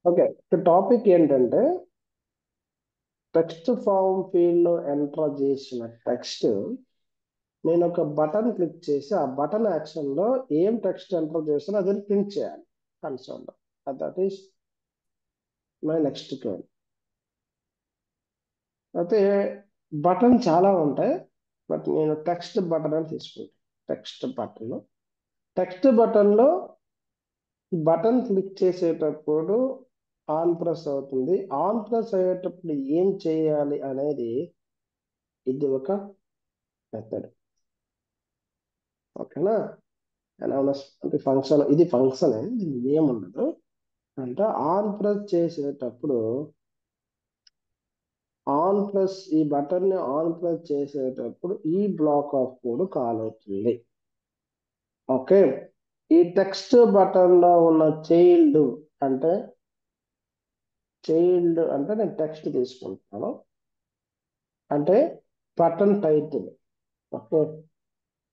Okay, topic ఏంటంటే text form field లో enter చేసిన టెక్స్ట్ నేను ఒక బటన్ క్లిక్ చేసి ఆ బటన్ యాక్షన్ లో ఏం టెక్స్ట్ ఎంటర్ చేసినా అది ప్రింట్ చేయాలి కన్సోల్ లో. That is my next goal. అయితే బటన్ చాలా ఉంటాయి, బట్ నేను టెక్స్ట్ బటన్ అని తీసుకుంటాను. టెక్స్ట్ బటన్ లో బటన్ క్లిక్ చేసేటప్పుడు ఆన్ ప్రెస్ అవుతుంది. ఆన్ ప్రెస్ అయ్యేటప్పుడు ఏం చేయాలి అనేది ఇది ఒక మెథడ్. ఓకేనా? అనౌన్స్ అంటే ఫంక్షన్, ఇది ఫంక్షన్, ఇది ఏముండదు. అంటే ఆన్ ప్రెస్ చేసేటప్పుడు ఈ బటన్ ని ఆన్ ప్రెస్ చేసేటప్పుడు ఈ బ్లాక్ ఆఫ్ కోడ్ కాల్ అవుతుంది. ఓకే, ఈ టెక్స్ట్ బటన్ లో ఉన్న అంటే నేను టెక్స్ట్ తీసుకుంటాను, అంటే button title. Okay,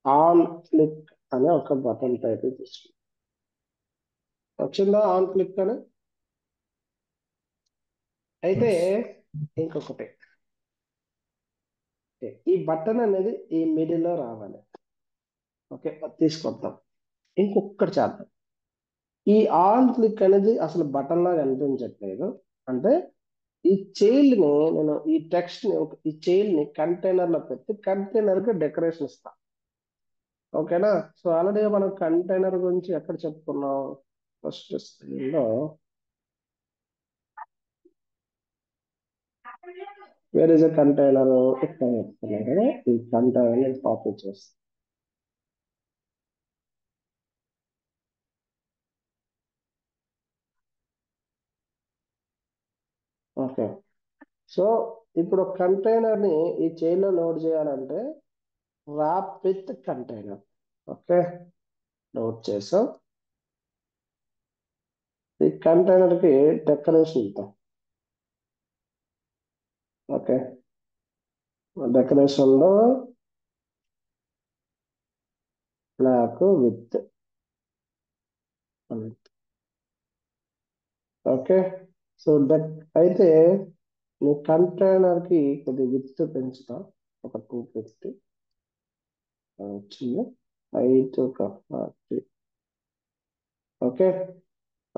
on click అనే ఒక బటన్ టైటిల్ తీసుకుంటాను. వచ్చిందా ఆన్ క్లిక్ అని? అయితే ఇంకొకటి, ఈ బటన్ అనేది ఈ మిడిల్ లో రావాలి. ఓకే, అది తీసుకొద్దాం. ఇంకొకటి చేద్దాం. ఈ ఆన్ క్లిక్ అనేది అసలు బటన్ లాగా అనిపించట్లేదు. అంటే ఈ చైల్డ్ ని నేను ఈ టెక్స్ట్ ని ఈ చైల్డ్ ని కంటైనర్ లో పెట్టి కంటైనర్ కి డెకరేషన్ ఇస్తా. ఓకేనా? సో ఆల్రెడీ మనం కంటైనర్ గురించి ఎక్కడ చెప్పుకున్నాం? ఫస్ట్ స్క్రీన్ లో వేర్ ఇస్ ఎ కంటైనర్ ఇక్కడ చెప్తున్నాను కదా, ఈ కంటైనర్ కాపీ చేస్తాం. ఓకే, సో ఇప్పుడు కంటైనర్ ని ఈ చైన్ లో లోడ్ చేయాలంటే wrap with container. Okay, load చేసాం. ఈ కంటైనర్ కి డెకరేషన్ ఇద్దాం. ఓకే, డెకరేషన్ లో బ్లాక్ విత్. ఓకే, సో అయితే నీ కంటైనర్ కి కొద్ది విత్ పెంచుతా, ఒక 250 వచ్చింది. హైట్ ఒక 40. ఓకే,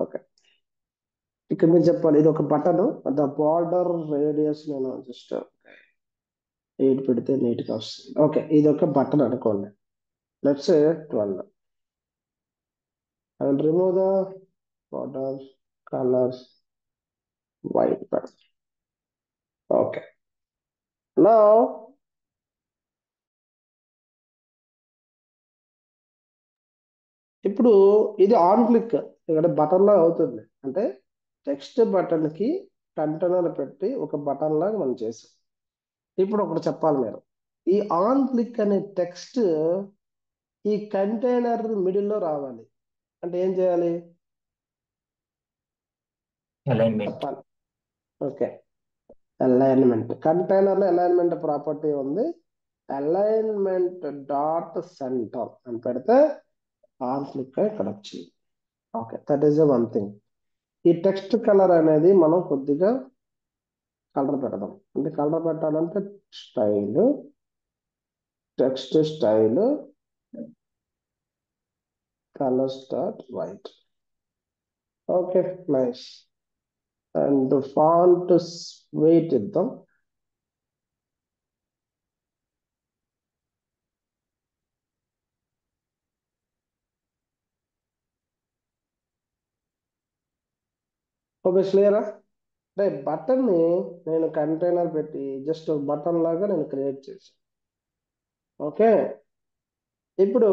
ఓకే, ఇక్కడ మీరు చెప్పాలి ఇది ఒక బటన్. ద బార్డర్ రేడియస్ నేను జస్ట్ 8 పెడితే నీట్ గా వస్తుంది. ఓకే, ఇది ఒక బటన్ అనుకోండి. Let's 12. I will remove the border colours white button. Okay, now ఇప్పుడు ఇది ఆన్ క్లిక్ ఇక్కడ బటన్ లాగా అవుతుంది. అంటే టెక్స్ట్ బటన్ కి కంటైనర్ పెట్టి ఒక బటన్ లాగా మనం చేసాం. ఇప్పుడు ఒకటి చెప్పాలి మీరు, ఈ ఆన్ క్లిక్ అనే టెక్స్ట్ ఈ కంటైనర్ మిడిల్ లో రావాలి అంటే ఏం చేయాలి అలైన్మెంట్. చెప్పాలి. Okay, alignment. కంటైనర్ లో అలైన్మెంట్ ప్రాపర్టీ ఉంది. అలైన్మెంట్ డాట్ సెంటర్ అని పెడితే ఆన్ క్లిక్ ఇక్కడ వచ్చింది. Okay, that is one thing. ఈ టెక్స్ట్ కలర్ అనేది మనం కొద్దిగా కలర్ పెడదాం. అంటే కలర్ పెట్టాలంటే style, text style, colour start white. Okay, nice. And font wait ఇద్దాం. ఓకే, క్లియరా? అంటే బటన్ ని నేను కంటైనర్ పెట్టి జస్ట్ బటన్ లాగా నేను క్రియేట్ చేశాను. ఓకే, ఇప్పుడు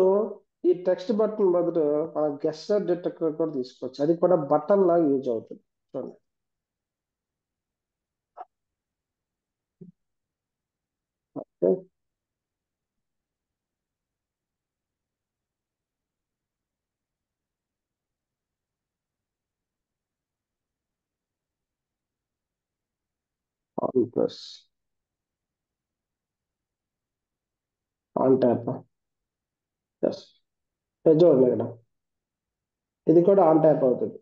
ఈ టెక్స్ట్ బటన్ బదులు మన గెస్టర్ డిటెక్టర్ కూడా తీసుకోవచ్చు. అది కూడా బటన్ లాగా యూజ్ అవుతుంది. చూడండి, okay, on plus on tap. Yes, చూడండి ఇక్కడ ఇది కూడా ఆన్ ట్యాప్ అవుతుంది.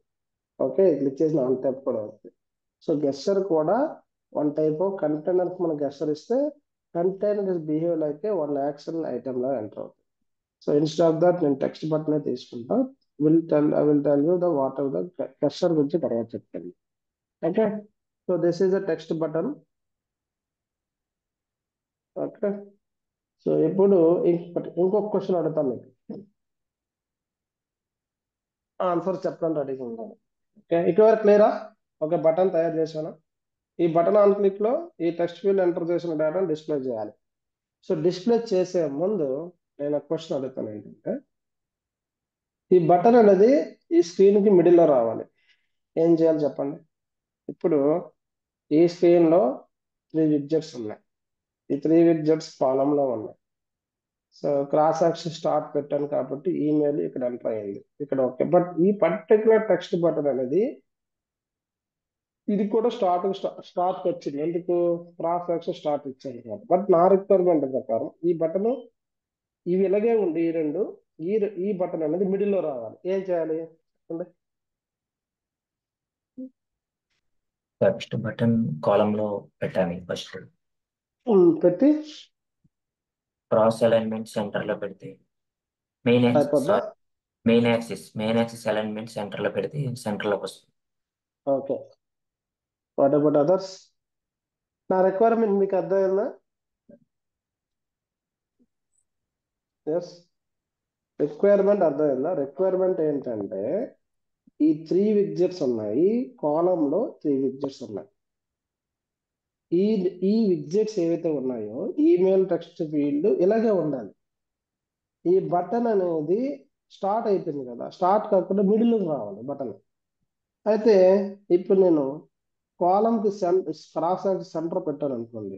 ఓకే, క్లిక్ చేసిన ఆన్ టైప్ కూడా వస్తుంది. సో గెస్చర్ కూడా వన్ టైప్ ఆఫ్ కంటైనర్ మనం గెస్చర్ ఇస్తే container is behave like a one action item లా ఎంటర్ అవుతుంది. సో ఇన్స్టెడ్ ఆఫ్ దట్ నేను టెక్స్ట్ బటన్ తీసుకుంటా. I will tell you the what are the gesture గురించి తర్వాత చెప్తాను. Okay, so this is the text button. Okay, so ఇప్పుడు ఇంకొక question అడుగుతాను మీకు, ఆన్సర్ చెప్పడం రెడీగా ఉండాలి. ఓకే, ఇక్కడ క్లియరా? ఓకే, బటన్ తయారు చేశాను. ఈ బటన్ ఆన్ క్లిక్ లో ఈ టెక్స్ట్ ఫీల్డ్ ఎంటర్ చేసిన డేటాను డిస్ప్లే చేయాలి. సో డిస్ప్లే చేసే ముందు నేను ఒక క్వశ్చన్ అడుగుతాను ఏంటంటే, ఈ బటన్ అనేది ఈ స్క్రీన్ కి మిడిల్ లో రావాలి. ఏం చేయాలి చెప్పండి? ఇప్పుడు ఈ స్క్రీన్ లో 3 విడ్జెట్స్ ఉన్నాయి. ఈ 3 విడ్జెట్స్ కాలమ్ లో ఉన్నాయి. సో క్రాస్ యాక్షన్ స్టార్ట్ పెట్టాను కాబట్టి ఈమెయిల్ ఇక్కడ ఎంటర్ అయింది, ఇక్కడ ఓకే. బట్ ఈ పర్టికులర్ టెక్స్ట్ బటన్ అనేది ఇది కూడా స్టార్ట్ వచ్చింది. ఎందుకు? క్రాస్ యాక్షన్ స్టార్ట్ ఇచ్చాను కాబట్టి. బట్ నా రిక్వైర్మెంట్ ప్రకారం ఈ బటన్ ఇవి ఇలాగే ఉండి ఈ రెండు ఈ ఈ బటన్ అనేది మిడిల్ లో రావాలి. ఏం చేయాలి చెప్పండి? టెక్స్ట్ బటన్ కాలమ్ లో పెట్టాలి ఫస్ట్. పెట్టి క్రాస్ అలైన్మెంట్ సెంటర్ లో పెడితే మెయిన్ యాక్సిస్ అయిపోద్దా? మెయిన్ యాక్సిస్ అలైన్మెంట్ సెంటర్ లో పెడితే సెంటర్ లోకి వస్తుంది. Okay, what about others? నా రిక్వైర్మెంట్ మీకు అర్థమైందా? ఎస్, రిక్వైర్మెంట్ అర్థమైందా? రిక్వైర్మెంట్ ఏంటంటే ఈ 3 విడ్జెట్స్ ఉన్నాయి, కాలమ్ లో 3 విడ్జెట్స్ ఉన్నాయి. ఈ ఈ విడ్జెట్స్ ఏవైతే ఉన్నాయో ఈమెయిల్ టెక్స్ట్ ఫీల్డ్ ఇలాగే ఉండాలి. ఈ బటన్ అనేది స్టార్ట్ అయిపోయింది కదా, స్టార్ట్ కాకుండా మిడిల్ రావాలి బటన్. అయితే ఇప్పుడు నేను కాలమ్ కి క్రాస్ సెంటర్ పెట్టాను అనుకోండి,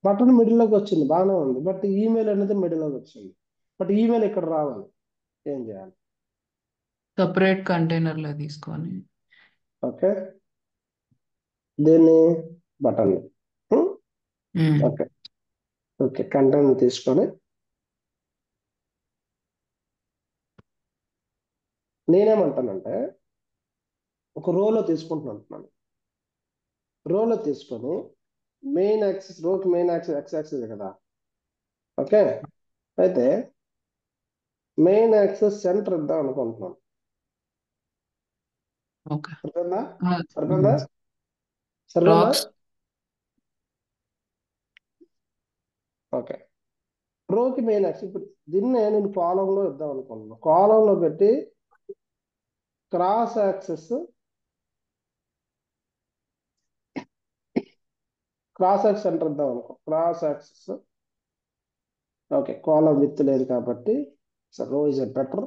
బటన్ మిడిల్ లోకి వచ్చింది, బాగానే ఉంది. బట్ ఈమెయిల్ అనేది మిడిల్ లోకి వచ్చింది. బట్ ఈమెయిల్ ఇక్కడ రావాలి. ఏం చేయాలి? సపరేట్ కంటైనర్లో తీసుకొని ఓకే, దీన్ని బటన్ మ్మ్. ఓకే, ఓకే కంటైనర్ తీసుకొని నేనేమంటానంటే ఒక రోలో తీసుకుంటున్నాను. రోలో తీసుకొని మెయిన్ యాక్సిస్, రోకి మెయిన్ యాక్సిస్ ఎక్స్ యాక్సిస్ కదా. ఓకే, అయితే మెయిన్ యాక్సిస్ సెంటర్ ఇద్దాం అనుకుంటున్నాను. ఓకే సరిపోయిందా? ఆ, సరిపోయిందా? మ్మ్. సరిపోయిందా? రాక్స్ ఓకే, రోకి మెయిన్ యాక్సిస్. ఇప్పుడు దీన్నే నేను కాలంలో ఇద్దాం అనుకుంటున్నాను. కాలంలో పెట్టి క్రాస్ యాక్సిస్ సెంటర్ ఇద్దాం అనుకో. Cross axis okay, column with లేదు కాబట్టి so row is a better,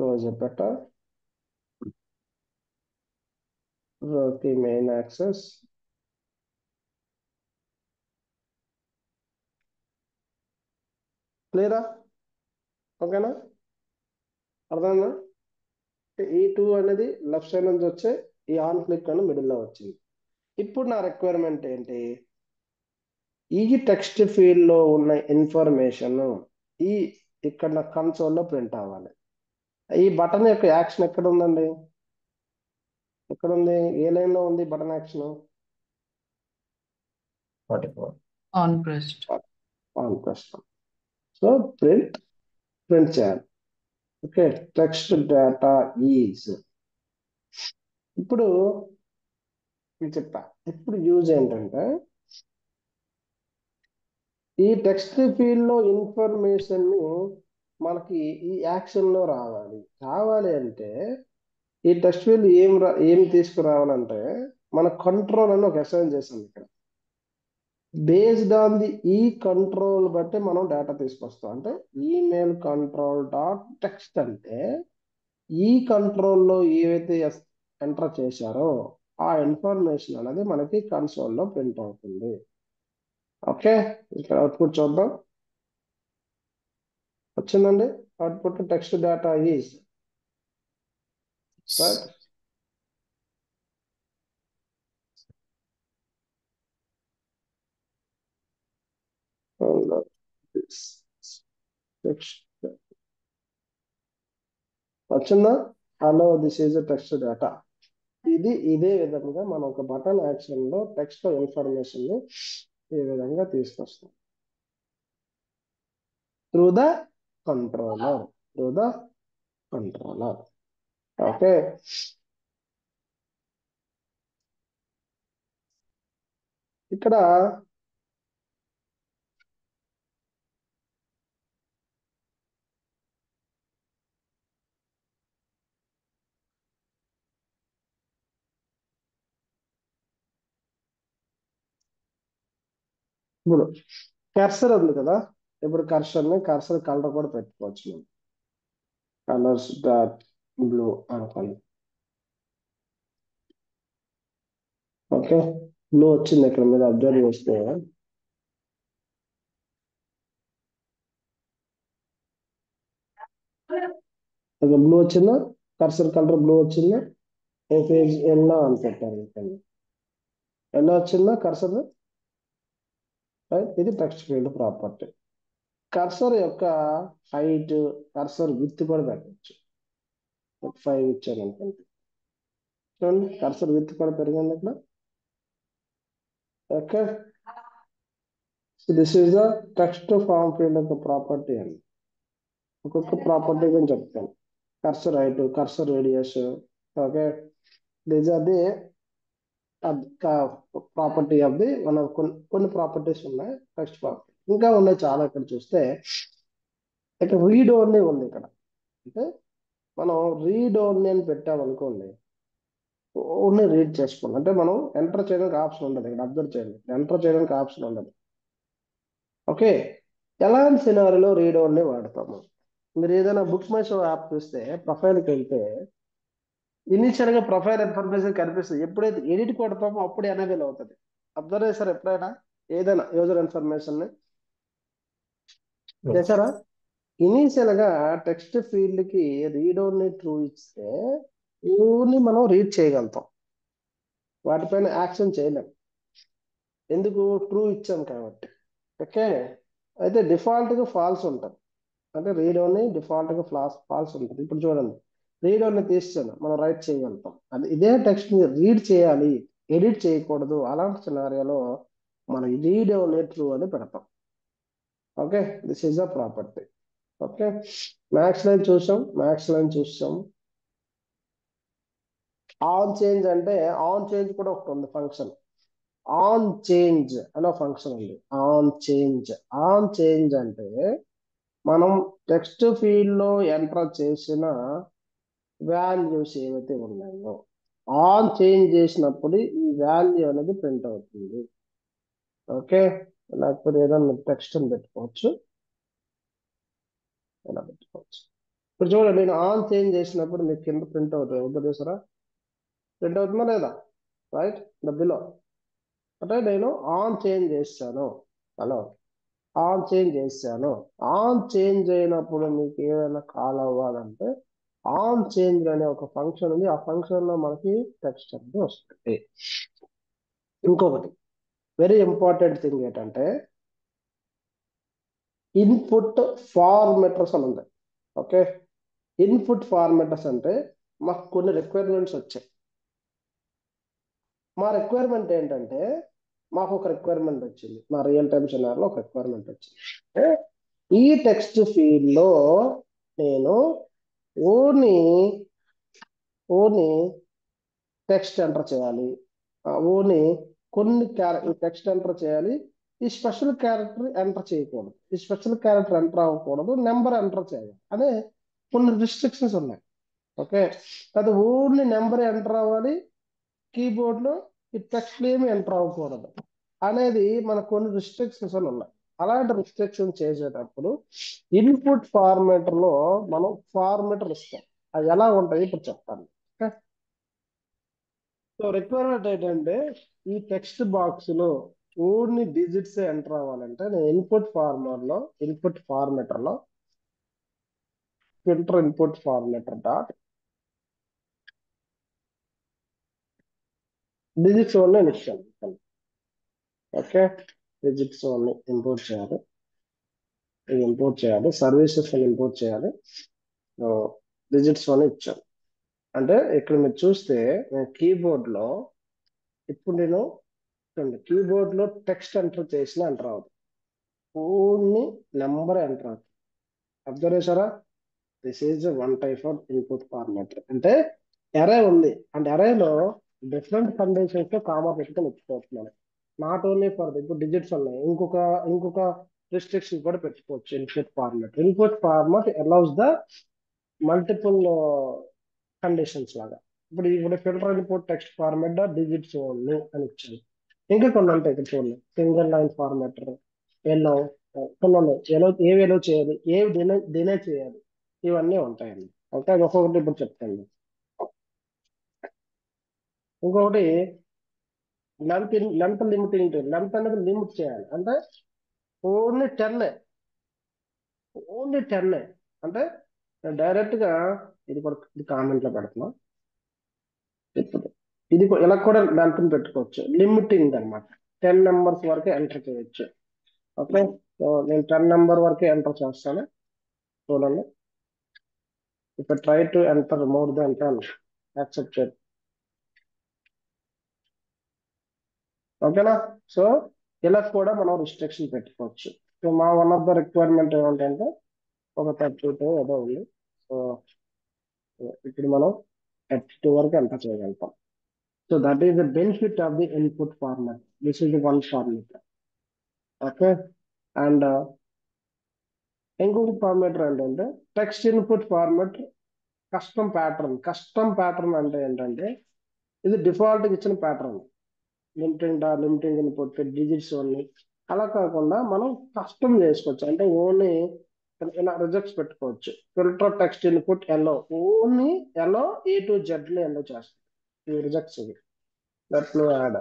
row is a better. రోకి మెయిన్ యాక్సెస్ క్లియరా? ఓకేనా? అర్థమైందా? ఈ టూ అనేది లెఫ్ట్ సైడ్ నుంచి వచ్చే ఈ ఆన్ క్లిక్ అని మిడిల్ లో వచ్చింది. ఇప్పుడు నా రిక్వైర్మెంట్ ఏంటి? ఈ టెక్స్ట్ ఫీల్డ్ లో ఉన్న ఇన్ఫర్మేషన్ ఈ ఇక్కడ నా కన్సోల్ లో ప్రింట్ అవ్వాలి. ఈ బటన్ యొక్క యాక్షన్ ఎక్కడ ఉందండి? ఎక్కడ ఉంది? ఏ లైన్ లో ఉంది button action? 44. On pressed on ప్రశ్న. సో ప్రింట్ చేయాలి. Okay, text data is. ఇప్పుడు నేను చెప్పా, ఇప్పుడు యూజ్ ఏంటంటే ఈ టెక్స్ట్ ఫీల్డ్ లో ఇన్ఫర్మేషన్ ని మనకి ఈ యాక్షన్ లో రావాలి అంటే ఈ టెక్స్ట్ ఫీల్డ్ ఏం తీసుకురావాలంటే మన కంట్రోల్ అని ఒక అసైన్ చేసాం ఇక్కడ. బేస్డ్ ఆన్ ది ఈ కంట్రోల్ బట్టి మనం డేటా తీసుకొస్తాం. అంటే ఈమెయిల్ కంట్రోల్ డాట్ టెక్స్ట్ అంటే ఈ కంట్రోల్లో ఏవైతే ఎంటర్ చేశారో ఆ ఇన్ఫర్మేషన్ అనేది మనకి కన్సోల్లో ప్రింట్ అవుతుంది. ఓకే, ఇక్కడ అవుట్పుట్ చూద్దాం. వచ్చిందండి output, text data is right. Text వచ్చిందా? Hello this is text data. ఇదే విధంగా మనం ఒక బటన్ యాక్షన్ లో టెక్స్ట్ ఇన్ఫర్మేషన్ ని ఈ విధంగా తీసుకొస్తాం త్రూ ద కంట్రోలర్. ఓకే. ఇక్కడ ఇప్పుడు కర్సర్ ఉంది కదా, ఇప్పుడు కర్సర్ కలర్ కూడా పెట్టుకోవచ్చు మనం. కలర్స్ డాట్ బ్లూ అనుకోండి. ఓకే, బ్లూ వచ్చింది ఇక్కడ మీరు అబ్జర్వ్ చేస్తే. బ్లూ వచ్చిందా? కర్సర్ కలర్ బ్లూ వచ్చిందా? పేజ్ ఎల్లో అని పెట్టాను. ఎల్లో వచ్చిందా కర్సర్? ఇది టెక్స్ట్ ఫీల్డ్ ప్రాపర్టీ. కర్సర్ యొక్క హైట్, కర్సర్ విత్ కూడా పెట్టచ్చు. 5 ఇచ్చాను అనుకోండి. చూడండి కర్సర్ విత్ కూడా పెరిగింది ఇక్కడ. Okay, so this is the text form field యొక్క ప్రాపర్టీ అండి. ఒక్కొక్క ప్రాపర్టీ గురించి చెప్తాను. Cursor height, cursor radius. Okay, this are the property of the మనం కొన్ని ప్రాపర్టీస్ ఉన్నాయి టెక్స్ట్ ప్రాపర్టీ. ఇంకా ఉన్నాయి చాలా. ఇక్కడ చూస్తే ఇక్కడ రీడ్ ఓన్లీ ఉంది. ఇక్కడ అంటే మనం రీడ్ ఓన్లీ అని పెట్టామనుకోండి, ఓన్లీ రీడ్ చేసుకోండి. అంటే మనం ఎంటర్ చేయడానికి ఆప్షన్ ఉండదు. ఇక్కడ అబ్జర్వ్ చేయండి, ఎంటర్ చేయడానికి ఆప్షన్ ఉండదు. ఓకే, ఎలాంటి సినారీలో రీడ్ ఓన్లీ వాడతాము? మీరు ఏదైనా బుక్ మై షో యాప్ చూస్తే ప్రొఫైల్కి వెళ్తే ఇనిషియల్ గా ప్రొఫైల్ ఇన్ఫర్మేషన్ కనిపిస్తుంది. ఎప్పుడైతే ఎడిట్ కొడతామో అప్పుడు ఎనేబుల్ అవుతుంది. అబ్జర్వ్ చేశారు ఎప్పుడైనా ఏదైనా యూజర్ ఇన్ఫర్మేషన్ ని చేశారా? ఇనీషియల్ గా టెక్స్ట్ ఫీల్డ్ కి రీడ్ ఓన్లీ ట్రూ ఇస్తే ఓన్లీ మనం రీడ్ చేయగలుగుతాం, వాటిపైన యాక్షన్ చేయలేం. ఎందుకు? ట్రూ ఇచ్చాం కాబట్టి. ఓకే, అయితే డిఫాల్ట్ గా ఫాల్స్ ఉంటుంది. అంటే రీడ్ ఓన్లీ డిఫాల్ట్ గా ఫాల్స్ ఉంటుంది. ఇప్పుడు చూడండి, రీడ్ ఓన్లీ తీసాను, మనం రైట్ చేయగలుగుతాం. అది ఇదే టెక్స్ట్ ని రీడ్ చేయాలి, ఎడిట్ చేయకూడదు. అలాంటి సినారియోలో మనం రీడ్ ఓన్లీ ట్రూ అని పెడతాం. Okay, this is a property. Okay, max line చూసాం. ఆన్ చేంజ్ అంటే ఆన్ చేంజ్ కూడా ఒకటి ఉంది ఫంక్షన్. ఆన్ చేంజ్ అనే ఫంక్షన్ ఉంది. ఆన్ చేంజ్ అంటే మనం టెక్స్ట్ ఫీల్డ్ లో ఎంటర్ చేసిన వాల్యూస్ ఏవైతే ఉన్నాయో ఆన్ చేంజ్ చేసినప్పుడు ఈ వాల్యూ అనేది ప్రింట్ అవుతుంది. ఓకే, లేకపోతే ఏదైనా టెక్స్ట్ అని పెట్టుకోవచ్చు, ఇలా పెట్టుకోవచ్చు. ఇప్పుడు చూడండి, నేను ఆన్ చేంజ్ చేసినప్పుడు మీకు కింద ప్రింట్ అవుతుంది. ఎవరు చూసారా? ప్రింట్ అవుతుందా లేదా? Right, the below. అంటే నేను ఆన్ చేంజ్ చేశాను. హలో, ఆన్ చేంజ్ అయినప్పుడు మీకు ఏదైనా కాల్ అవ్వాలంటే ఆన్ చేంజ్ అనే ఒక ఫంక్షన్ ఉంది. ఆ ఫంక్షన్ లో మనకి టెక్స్ట్ అనేది వస్తుంది. ఇంకొకటి వెరీ ఇంపార్టెంట్ థింగ్ ఏంటంటే ఇన్పుట్ ఫార్మెటర్స్ అని ఉంది. ఓకే, ఇన్పుట్ ఫార్మెటర్స్ అంటే మాకు కొన్ని రిక్వైర్మెంట్స్ వచ్చాయి. మా రిక్వైర్మెంట్ ఏంటంటే మాకు ఒక రిక్వైర్మెంట్ వచ్చింది, మా రియల్ టైమ్ సినారీలో ఒక రిక్వైర్మెంట్ వచ్చింది. ఈ టెక్స్ట్ ఫీల్డ్ లో నేను ఓని టెక్స్ట్ ఎంటర్ చేయాలి, ఓని కొన్ని టెక్స్ట్ ఎంటర్ చేయాలి. ఈ స్పెషల్ క్యారెక్టర్ ఎంటర్ చేయకూడదు, ఈ స్పెషల్ క్యారెక్టర్ ఎంటర్ అవ్వకూడదు, నెంబర్ ఎంటర్ చేయాలి అనే కొన్ని రిస్ట్రిక్షన్స్ ఉన్నాయి. ఓకే, అది ఓన్లీ నెంబర్ ఎంటర్ అవ్వాలి, కీబోర్డ్ లో ఈ టెక్స్ట్ ఏమి ఎంటర్ అవ్వకూడదు అనేది మనకు కొన్ని రిస్ట్రిక్షన్స్ ఉన్నాయి. అలాంటి రిస్ట్రిక్షన్ చేసేటప్పుడు ఇన్పుట్ ఫార్మేటర్ లో మనం ఫార్మేటర్ ఇస్తాం. అది ఎలా ఉంటుంది ఇప్పుడు చెప్తాను. ఓకే, సో రిక్వైర్మెంట్ ఏంటంటే ఈ టెక్స్ట్ బాక్స్ లో ఓన్లీ డిజిట్స్ ఎంటర్ అవ్వాలంటే నేను ఇన్పుట్ ఫార్మేటర్ లో filter input formatter dot digits only ఇస్తాను. ఓకే, డిజిట్స్ ఓన్లీ ఇంపోర్ట్ చేయాలి, సర్వీసెస్ ఇంపోర్ట్ చేయాలి. డిజిట్స్ అని ఇచ్చాను. అంటే ఇక్కడ మీరు చూస్తే నేను కీబోర్డ్ లో ఇప్పుడు నేను చూడండి, కీబోర్డ్ లో టెక్స్ట్ ఎంటర్ చేసిన ఎంటర్ అవుతుంది, ఓన్లీ నెంబర్ ఎంటర్ అవుతుంది. అబ్జర్వ్ చేశారా? This is one type of input format. అంటే అరే ఉంది, అంటే అరేలో డిఫరెంట్ కండిషన్స్ తో కామా పెట్టుకొని ఇచ్చుకోవచ్చు. నాట్ ఓన్లీ ఫర్ ఇప్పుడు డిజిట్స్ ఉన్నాయి, ఇంకొక రిస్ట్రిక్షన్ కూడా పెట్టుకోవచ్చు. Input format allows the multiple conditions లాగా. ఇప్పుడు filter input text format digits only అని ఇచ్చింది. ఇంకా కొన్ని ఉంటాయి ఇక్కడ చూడండి, సింగిల్ లైన్ ఫార్మాటర్, ఎల్లో, కొన్ని ఉన్నాయి, ఏవి ఎలో చేయాలి, ఏవి డినై చేయాలి, ఇవన్నీ ఉంటాయండి. ఓకే, అది ఒక్కొక్కటి ఇప్పుడు చెప్తాను. ఇంకొకటి లెంత్ లిమిటింగ్. లెంత్ అనేది లిమిట్ చేయాలి, అంటే ఓన్లీ 10, ఓన్లీ 10. అంటే డైరెక్ట్ గా ఇది కూడా కామెంట్ లో పెడుతున్నా. ఇప్పుడు ఇలా కూడా లెంత్ పెట్టుకోవచ్చు, లిమిటింగ్ అన్నమాట. 10 నెంబర్స్ వరకే ఎంటర్ చేయొచ్చు. ఓకే, సో నేను 10 నెంబర్ వరకే ఎంటర్ చేస్తాను. చూడండి, ఇప్పుడు try to enter more than 10, accept. ఓకేనా? సో ఇలా కూడా మనం రిస్ట్రిక్షన్ పెట్టుకోవచ్చు. సో మా వన్ ఆఫ్ ద రిక్వైర్మెంట్ ఏమంటే ఒక 32 ఏదో ఉంది. సో ఇప్పుడు మనం 32 వరకు ఎంటర్ చేయగలుగుతాం. So that is the benefit of the input format. This is the one format. Okay, and ఇంకొక ఫార్మాట్ ఏంటంటే text input format custom pattern అంటే ఏంటంటే ఇది డిఫాల్ట్ ఇచ్చిన pattern, limiting input digits only. అలా కాకుండా మనం కస్టమ్ చేసుకోవచ్చు. అంటే ఓన్లీ ఇలా రిజెక్ట్స్ పెట్టుకోవచ్చు. Filter text input yellow, only yellow A to Z లో ఎల్లో చేస్తుంది. ఇది రిజెక్ట్స్. ఇది లెట్ మీ యాడ్,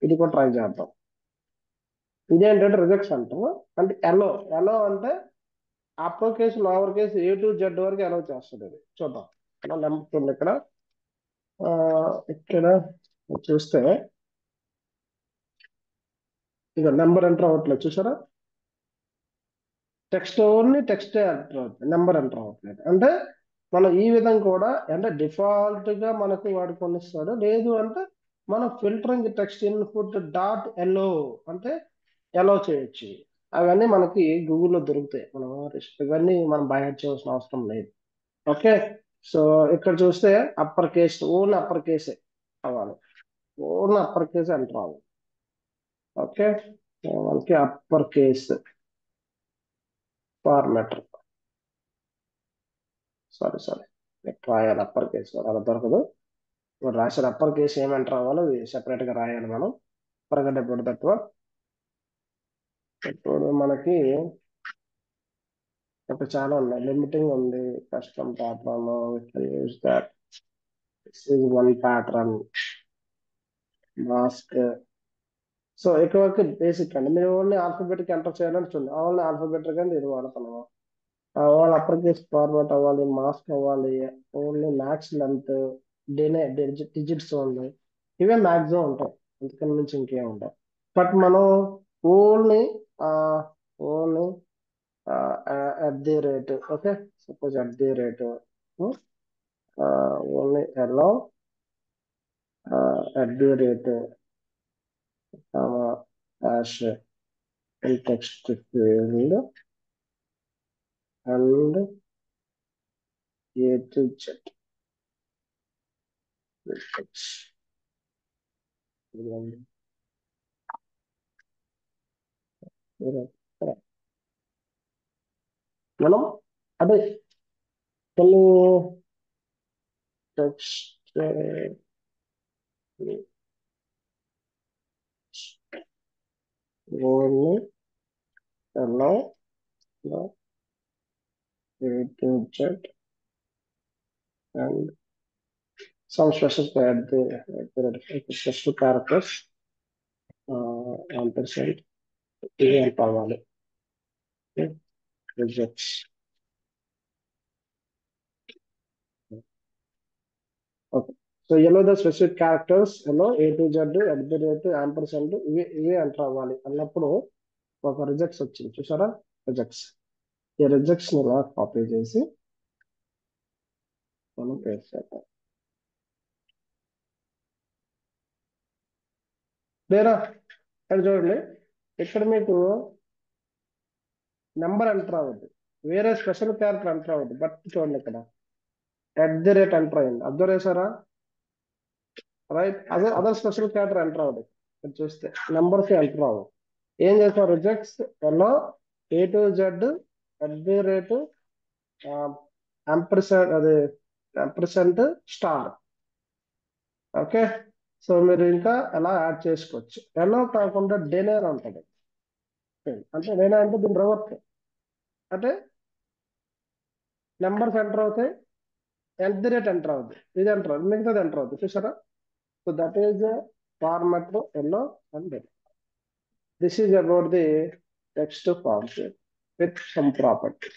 ఇది కూడా ట్రై చేద్దాం. ఇదేంటంటే రిజెక్ట్స్ అంటాం. అంటే ఎల్లో అంటే upper case lower case A to Z వరకు ఎలో చేస్తుంది. ఇది చూద్దాం. నెంబర్ ఇక్కడ ఇక్కడ చూస్తే ఇక నెంబర్ ఎంటర్ అవ్వట్లేదు, చూసారా? ఓన్లీ టెక్స్ట్ ఎంటర్ అవుతుంది, నెంబర్ ఎంటర్ అవ్వట్లేదు. అంటే మనం ఈ విధంగా కూడా, అంటే డిఫాల్ట్ గా మనకు వాడు కొనిస్తాడు. లేదు అంటే మనం filtering text input dot yellow అంటే ఎలో చేయొచ్చు. అవన్నీ మనకి గూగుల్లో దొరుకుతాయి. మనం ఇవన్నీ మనం బయట చేయాల్సిన అవసరం లేదు. ఓకే, సో ఇక్కడ చూస్తే అప్పర్ కేస్, ఓన్లీ అప్పర్ కేసే అవ్వాలి, ఓన్లీ అప్పర్ కేస్ ఎంటర్ అవ్వాలి. ఓకే, మనకి అప్పర్ కేస్ ఫార్మాట్, సారీ రాయాలి అప్పర్ కేసు, అలా దొరకదు. ఇప్పుడు రాసిన అప్పర్ కేసు ఏమంటారు అవ్వాలో సెపరేట్ గా రాయాలి మనం. త్వరగా ఇప్పుడు తక్కువ. ఇప్పుడు మనకి ఇప్పుడు చాలా ఉన్నాయి, లిమిటింగ్ ఉంది, custom pattern, use that, one pattern, mask. So ఎక్కువ బేసిక్ అండి. మీరు ఓన్లీ ఆల్ఫాబెటిక్ ఎంటర్ చేయాలని చూడండి, ఓన్లీ ఆల్ఫాబెటిక్ అని ఇది వాడుతున్నాము. వాళ్ళ అప్పర్ కేస్ ఫార్మాట్ అవ్వాలి, మాస్క్ అవ్వాలి, ఓన్లీ మ్యాక్స్ లెంత్, డిజిట్స్ ఉన్నాయి, ఇవే మ్యాక్సిమం ఉంటాయి. అంతకని నుంచి ఇంకేం ఉంటాయి. బట్ మనం only only at the rate, okay, suppose at the rate only yellow at the rate hash in text field and A to Z. మనం అదే కొన్ని text only yellow A to Z and some special special characters ampersand ఇవి ఎంత అవ్వాలి, rejects. Okay, so yellow the specific characters, yellow A to Z at the rate ampersand ఇవి enter అవ్వాలి అన్నప్పుడు ఒక రిజెక్ట్స్ వచ్చింది, చూసారా? రిజెక్ట్స్. ఈ రిజెక్ట్స్ ఇలా కాపీ చేసి మనం పేస్ట్ చేద్దాం. లేదా ఇక్కడ చూడండి, ఇక్కడ మీకు నెంబర్ ఎంటర్ అవ్వద్దు, వేరే స్పెషల్ క్యారెక్టర్ ఎంటర్ అవ్వద్దు. బట్ చూడండి ఇక్కడ @ ఎంటర్ అయింది, అబ్జర్వ్ చేశారా? రైట్, అదే అదర్ స్పెషల్ క్యారెక్టర్ ఎంటర్ అవ్వదు. ఇక్కడ చూస్తే నెంబర్స్ ఎంటర్ అవ్వదు. ఏం చేస్తాం, రిజెక్ట్స్ ఎలా A to Z @ అది యాంపర్సెంట్ స్టార్. ఓకే, సో మీరు ఇంకా ఎలా యాడ్ చేసుకోవచ్చు. ఎలా కాకుండా డెనర్ ఉంటుంది, అంటే డెనర్ అంటే దీని రివర్స్, అంటే నెంబర్స్ ఎంటర్ అవుతాయి, @ ఎంటర్ అవుతుంది, ఇది ఎంటర్ అవుతుంది, మిగతాది ఎంటర్ అవుతుంది. చూసారా? So that is format yellow and dinner. This is about the text format with some properties.